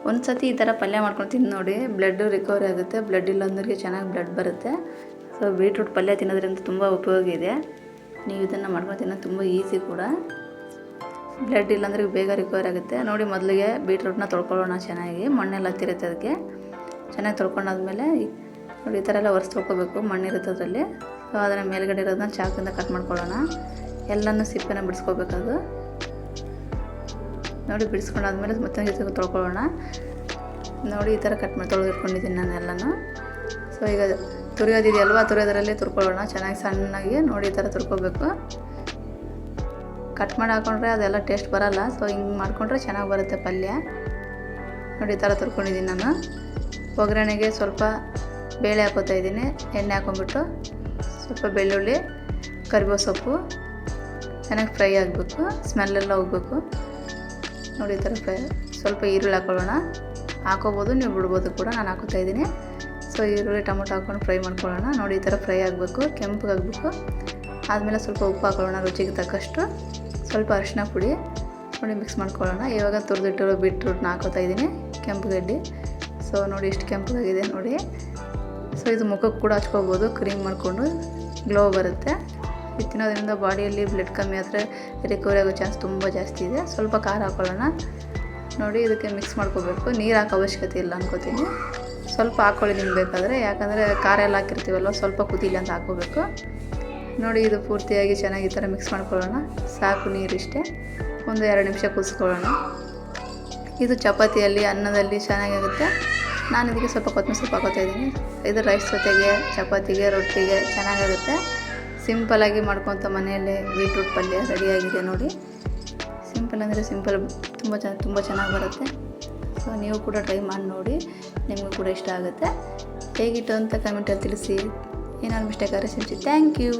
ಒಂದು ಸತಿ ಈ ಥರ ಪಲ್ಯ ಮಾಡ್ಕೊಂಡು ತಿಂದು ನೋಡಿ, ಬ್ಲಡ್ ರಿಕವರಿ ಆಗುತ್ತೆ. ಬ್ಲಡ್ ಇಲ್ಲಾಂದ್ರಿಗೆ ಚೆನ್ನಾಗಿ ಬ್ಲಡ್ ಬರುತ್ತೆ. ಸೊ ಬೀಟ್ರೂಟ್ ಪಲ್ಯ ತಿನ್ನೋದ್ರಿಂದ ತುಂಬ ಉಪಯೋಗ ಇದೆ. ನೀವು ಇದನ್ನು ಮಾಡ್ಕೊಂಡು ತಿನ್ನೋದು ತುಂಬ ಈಸಿ ಕೂಡ. ಬ್ಲಡ್ ಇಲ್ಲಾಂದ್ರೆ ಬೇಗ ರಿಕವರಿ ಆಗುತ್ತೆ. ನೋಡಿ, ಮೊದಲಿಗೆ ಬೀಟ್ರೂಟ್ನ ತೊಳ್ಕೊಳ್ಳೋಣ ಚೆನ್ನಾಗಿ. ಮಣ್ಣೆಲ್ಲ ಹತ್ತಿರುತ್ತೆ ಅದಕ್ಕೆ. ಚೆನ್ನಾಗಿ ತೊಳ್ಕೊಂಡಾದ್ಮೇಲೆ ನೋಡಿ ಈ ಥರ ಎಲ್ಲ ಒರೆಸಿ ತೊಳ್ಕೊಬೇಕು, ಮಣ್ಣಿರುತ್ತೆ ಅದರಲ್ಲಿ. ಸೊ ಅದನ್ನು ಮೇಲ್ಗಡೆ ಇರೋದನ್ನ ಚಾಕಿಂದ ಕಟ್ ಮಾಡ್ಕೊಳ್ಳೋಣ. ಎಲ್ಲನೂ ಸಿಪ್ಪೆನ ಬಿಡಿಸ್ಕೋಬೇಕದು. ನೋಡಿ, ಬಿಡಿಸ್ಕೊಂಡಾದ್ಮೇಲೆ ಮತ್ತೆ ಜೊತೆಗೆ ತೊಳ್ಕೊಳ್ಳೋಣ. ನೋಡಿ ಈ ಥರ ತೊಳೆದಿಟ್ಕೊಂಡಿದ್ದೀನಿ ನಾನು ಎಲ್ಲನೂ. ಸೊ ಈಗ ತುರಿಯೋದಿದೆಯಲ್ವ, ತುರಿಯೋದ್ರಲ್ಲೇ ತುರ್ಕೊಳ್ಳೋಣ ಚೆನ್ನಾಗಿ ಸಣ್ಣಗೆ. ನೋಡಿ ಈ ಥರ ತುರ್ಕೋಬೇಕು. ಕಟ್ ಮಾಡಿ ಹಾಕೊಂಡ್ರೆ ಅದೆಲ್ಲ ಟೇಸ್ಟ್ ಬರೋಲ್ಲ. ಸೊ ಹಿಂಗೆ ಮಾಡಿಕೊಂಡ್ರೆ ಚೆನ್ನಾಗಿ ಬರುತ್ತೆ ಪಲ್ಯ. ನೋಡಿ ಈ ಥರ ತುರ್ಕೊಂಡಿದ್ದೀನಿ ನಾನು. ಒಗ್ಗರಣೆಗೆ ಸ್ವಲ್ಪ ಬೇಳೆ ಹಾಕೋತಾಯಿದ್ದೀನಿ. ಎಣ್ಣೆ ಹಾಕೊಂಡ್ಬಿಟ್ಟು ಸ್ವಲ್ಪ ಬೆಳ್ಳುಳ್ಳಿ, ಕರಿಬೇವು ಸೊಪ್ಪು ಚೆನ್ನಾಗಿ ಫ್ರೈ ಆಗಬೇಕು, ಸ್ಮೆಲ್ಲೆಲ್ಲ ಹೋಗಬೇಕು. ನೋಡಿ ಈ ಥರ ಸ್ವಲ್ಪ ಈರುಳ್ಳಿ ಹಾಕೊಳ್ಳೋಣ. ಹಾಕೋಬೋದು, ನೀವು ಬಿಡ್ಬೋದು ಕೂಡ. ನಾನು ಹಾಕೋತಾಯಿದ್ದೀನಿ. ಸೊ ಈರುಳ್ಳಿ ಟೊಮೊಟೊ ಹಾಕ್ಕೊಂಡು ಫ್ರೈ ಮಾಡ್ಕೊಳ್ಳೋಣ. ನೋಡಿ ಈ ಥರ ಫ್ರೈ ಆಗಬೇಕು, ಕೆಂಪಗಾಗಬೇಕು. ಆದಮೇಲೆ ಸ್ವಲ್ಪ ಉಪ್ಪು ಹಾಕೊಳ್ಳೋಣ ರುಚಿಗೆ ತಕ್ಕಷ್ಟು. ಸ್ವಲ್ಪ ಅರಿಶಿನ ಪುಡಿ ನೋಡಿ ಮಿಕ್ಸ್ ಮಾಡ್ಕೊಳ್ಳೋಣ. ಇವಾಗ ತುರಿದಿಟ್ಟಿರೋ ಬೀಟ್ರೂಟ್ನ ಹಾಕೋತಾಯಿದ್ದೀನಿ, ಕೆಂಪು ಗಡ್ಡೆ. ಸೊ ನೋಡಿ ಎಷ್ಟು ಕೆಂಪಗಾಗಿದೆ ನೋಡಿ. ಸೊ ಇದು ಮುಖಕ್ಕೆ ಕೂಡ ಹಚ್ಕೋಬೋದು, ಕ್ರೀಮ್ ಮಾಡಿಕೊಂಡು ಗ್ಲೋ ಬರುತ್ತೆ. ಇದು ತಿನ್ನೋದ್ರಿಂದ ಬಾಡಿಯಲ್ಲಿ ಬ್ಲಡ್ ಕಮ್ಮಿ ಆದರೆ ರಿಕವರಿ ಆಗೋ ಚಾನ್ಸ್ ತುಂಬ ಜಾಸ್ತಿ ಇದೆ. ಸ್ವಲ್ಪ ಖಾರ ಹಾಕೊಳ್ಳೋಣ. ನೋಡಿ ಇದಕ್ಕೆ ಮಿಕ್ಸ್ ಮಾಡ್ಕೋಬೇಕು. ನೀರು ಹಾಕೋ ಅವಶ್ಯಕತೆ ಇಲ್ಲ ಅನ್ಕೋತೀನಿ. ಸ್ವಲ್ಪ ಹಾಕ್ಕೊಳ್ಳಿ ನಿಮ್ಗೆ ಬೇಕಾದರೆ, ಯಾಕಂದರೆ ಖಾರ ಎಲ್ಲ ಹಾಕಿರ್ತೀವಲ್ವ, ಸ್ವಲ್ಪ ಕುದೀಲಿ ಅಂತ ಹಾಕೋಬೇಕು. ನೋಡಿ ಇದು ಪೂರ್ತಿಯಾಗಿ ಚೆನ್ನಾಗಿ ಈ ಥರ ಮಿಕ್ಸ್ ಮಾಡ್ಕೊಳ್ಳೋಣ. ಸಾಕು ನೀರಿಷ್ಟೇ. ಒಂದು 2 ನಿಮಿಷ ಕುದಿಸ್ಕೊಳ್ಳೋಣ. ಇದು ಚಪಾತಿಯಲ್ಲಿ, ಅನ್ನದಲ್ಲಿ ಚೆನ್ನಾಗಿರುತ್ತೆ. ನಾನು ಇದಕ್ಕೆ ಸ್ವಲ್ಪ ಕೊತ್ತಂಬರಿ ಸೊಪ್ಪು ಹಾಕೋತಾಯಿದ್ದೀನಿ. ಇದು ರೈಸ್ ಜೊತೆಗೆ, ಚಪಾತಿಗೆ, ರೊಟ್ಟಿಗೆ ಚೆನ್ನಾಗಾಗುತ್ತೆ. ಸಿಂಪಲಾಗಿ ಮಾಡ್ಕೊತ ಮನೆಯಲ್ಲೇ ಬೀಟ್ರೂಟ್ ಪಲ್ಯ ರೆಡಿಯಾಗಿದೆ ನೋಡಿ. ಸಿಂಪಲ್ ಅಂದರೆ ಸಿಂಪಲ್, ತುಂಬ ಚೆನ್ನಾಗಿ ಬರುತ್ತೆ. ಸೊ ನೀವು ಕೂಡ ಟ್ರೈ ಮಾಡಿ ನೋಡಿ, ನಿಮಗೂ ಕೂಡ ಇಷ್ಟ ಆಗುತ್ತೆ. ಹೇಗಿತ್ತು ಅಂತ ಕಮೆಂಟಲ್ಲಿ ತಿಳಿಸಿ. ಏನಾದ್ರು ಮಿಸ್ಟೇಕ್ ಆದರೆ ಕ್ಷಮಿಸಿ. Thank you.